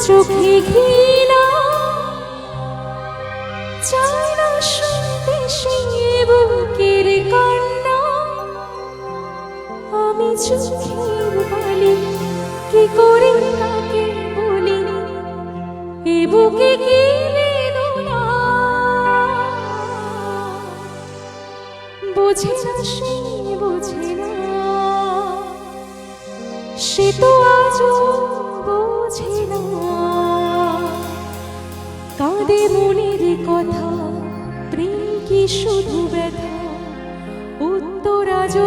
চোখে ঘৃণা, চাই না শুনতে সে বুকের কান্না। আমি চোখের বালি কি করে তাকে বলি, এ বুকে কি বেদনা। বোঝে না সে, বোঝে না সে, তো আজও বোঝে না। কাঁদে মনের কথা, প্রেম কি শুধু ব্যথা, উত্তর আজও